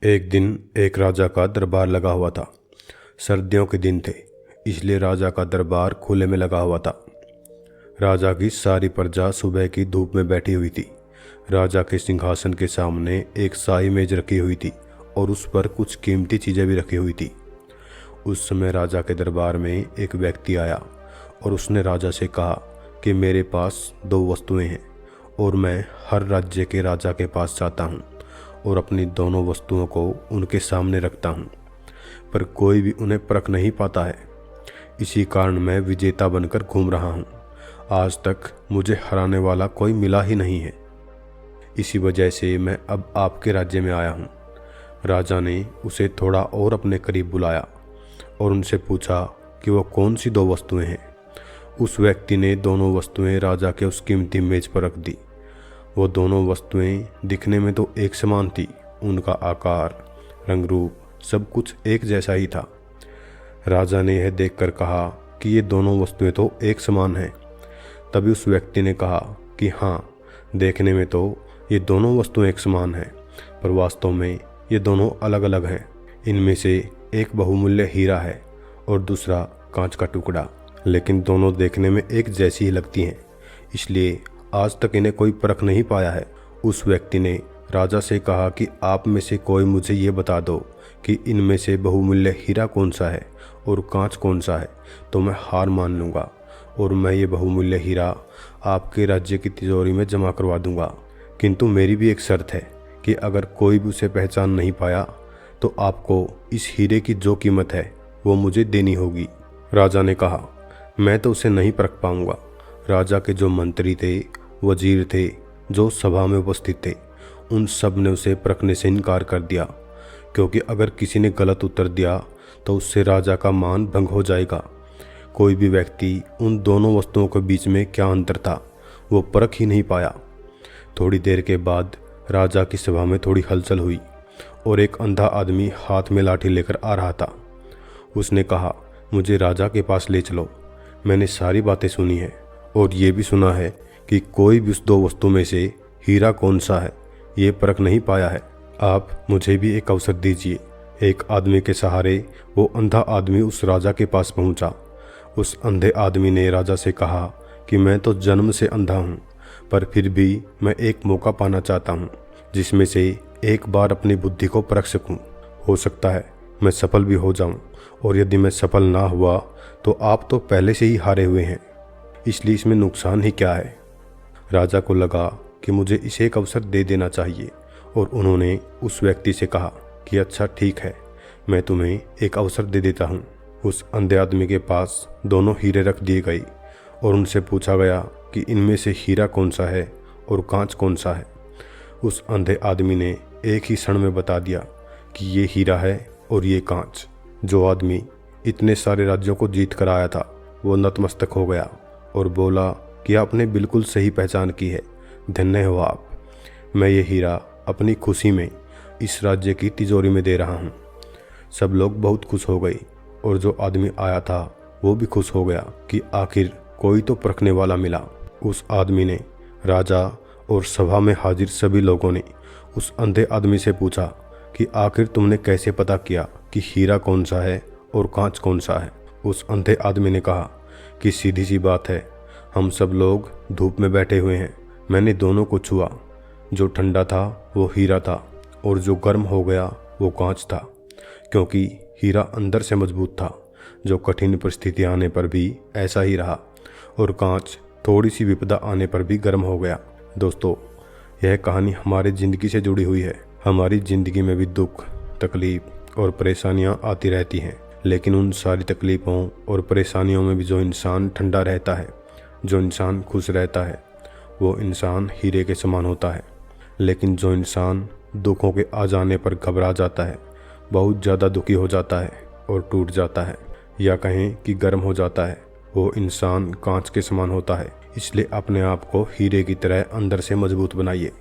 एक दिन एक राजा का दरबार लगा हुआ था। सर्दियों के दिन थे, इसलिए राजा का दरबार खुले में लगा हुआ था। राजा की सारी प्रजा सुबह की धूप में बैठी हुई थी। राजा के सिंहासन के सामने एक शाही मेज रखी हुई थी और उस पर कुछ कीमती चीज़ें भी रखी हुई थी। उस समय राजा के दरबार में एक व्यक्ति आया और उसने राजा से कहा कि मेरे पास दो वस्तुएं हैं और मैं हर राज्य के राजा के पास जाता हूँ और अपनी दोनों वस्तुओं को उनके सामने रखता हूँ, पर कोई भी उन्हें परख नहीं पाता है। इसी कारण मैं विजेता बनकर घूम रहा हूँ। आज तक मुझे हराने वाला कोई मिला ही नहीं है। इसी वजह से मैं अब आपके राज्य में आया हूँ। राजा ने उसे थोड़ा और अपने करीब बुलाया और उनसे पूछा कि वो कौन सी दो वस्तुएं हैं। उस व्यक्ति ने दोनों वस्तुएं राजा के उस कीमती मेज पर रख दी। वो दोनों वस्तुएं दिखने में तो एक समान थी। उनका आकार, रंग रूप सब कुछ एक जैसा ही था। राजा ने यह देखकर कहा कि ये दोनों वस्तुएं तो एक समान हैं। तभी उस व्यक्ति ने कहा कि हाँ, देखने में तो ये दोनों वस्तुएं एक समान हैं, पर वास्तव में ये दोनों अलग अलग हैं। इनमें से एक बहुमूल्य हीरा है और दूसरा कांच का टुकड़ा, लेकिन दोनों देखने में एक जैसी ही लगती हैं, इसलिए आज तक इन्हें कोई परख नहीं पाया है। उस व्यक्ति ने राजा से कहा कि आप में से कोई मुझे ये बता दो कि इनमें से बहुमूल्य हीरा कौन सा है और कांच कौन सा है, तो मैं हार मान लूँगा और मैं ये बहुमूल्य हीरा आपके राज्य की तिजोरी में जमा करवा दूँगा। किंतु मेरी भी एक शर्त है कि अगर कोई भी उसे पहचान नहीं पाया तो आपको इस हीरे की जो कीमत है वो मुझे देनी होगी। राजा ने कहा, मैं तो उसे नहीं परख पाऊँगा। राजा के जो मंत्री थे, वजीर थे, जो सभा में उपस्थित थे, उन सब ने उसे परखने से इनकार कर दिया, क्योंकि अगर किसी ने गलत उत्तर दिया तो उससे राजा का मान भंग हो जाएगा। कोई भी व्यक्ति उन दोनों वस्तुओं के बीच में क्या अंतर था वो परख ही नहीं पाया। थोड़ी देर के बाद राजा की सभा में थोड़ी हलचल हुई और एक अंधा आदमी हाथ में लाठी लेकर आ रहा था। उसने कहा, मुझे राजा के पास ले चलो। मैंने सारी बातें सुनी है और ये भी सुना है कि कोई भी उस दो वस्तु में से हीरा कौन सा है ये परख नहीं पाया है। आप मुझे भी एक अवसर दीजिए। एक आदमी के सहारे वो अंधा आदमी उस राजा के पास पहुंचा। उस अंधे आदमी ने राजा से कहा कि मैं तो जन्म से अंधा हूं, पर फिर भी मैं एक मौका पाना चाहता हूं, जिसमें से एक बार अपनी बुद्धि को परख सकूं। हो सकता है मैं सफल भी हो जाऊं, और यदि मैं सफल ना हुआ तो आप तो पहले से ही हारे हुए हैं, इसलिए इसमें नुकसान ही क्या है। राजा को लगा कि मुझे इसे एक अवसर दे देना चाहिए और उन्होंने उस व्यक्ति से कहा कि अच्छा ठीक है, मैं तुम्हें एक अवसर दे देता हूँ। उस अंधे आदमी के पास दोनों हीरे रख दिए गए और उनसे पूछा गया कि इनमें से हीरा कौन सा है और कांच कौन सा है। उस अंधे आदमी ने एक ही क्षण में बता दिया कि ये हीरा है और ये कांच। जो आदमी इतने सारे राज्यों को जीत कर आया था वो नतमस्तक हो गया और बोला कि आपने बिल्कुल सही पहचान की है, धन्य हो आप। मैं ये हीरा अपनी खुशी में इस राज्य की तिजोरी में दे रहा हूँ। सब लोग बहुत खुश हो गए और जो आदमी आया था वो भी खुश हो गया कि आखिर कोई तो परखने वाला मिला। उस आदमी ने, राजा और सभा में हाजिर सभी लोगों ने उस अंधे आदमी से पूछा कि आखिर तुमने कैसे पता किया कि हीरा कौन सा है और कांच कौन सा है। उस अंधे आदमी ने कहा कि सीधी सी बात है, हम सब लोग धूप में बैठे हुए हैं। मैंने दोनों को छुआ, जो ठंडा था वो हीरा था और जो गर्म हो गया वो कांच था, क्योंकि हीरा अंदर से मजबूत था, जो कठिन परिस्थिति आने पर भी ऐसा ही रहा, और कांच थोड़ी सी विपदा आने पर भी गर्म हो गया। दोस्तों, यह कहानी हमारे ज़िंदगी से जुड़ी हुई है। हमारी ज़िंदगी में भी दुख, तकलीफ और परेशानियां आती रहती हैं, लेकिन उन सारी तकलीफ़ों और परेशानियों में भी जो इंसान ठंडा रहता है, जो इंसान खुश रहता है, वो इंसान हीरे के समान होता है। लेकिन जो इंसान दुखों के आ जाने पर घबरा जाता है, बहुत ज़्यादा दुखी हो जाता है और टूट जाता है, या कहें कि गर्म हो जाता है, वो इंसान कांच के समान होता है। इसलिए अपने आप को हीरे की तरह अंदर से मजबूत बनाइए।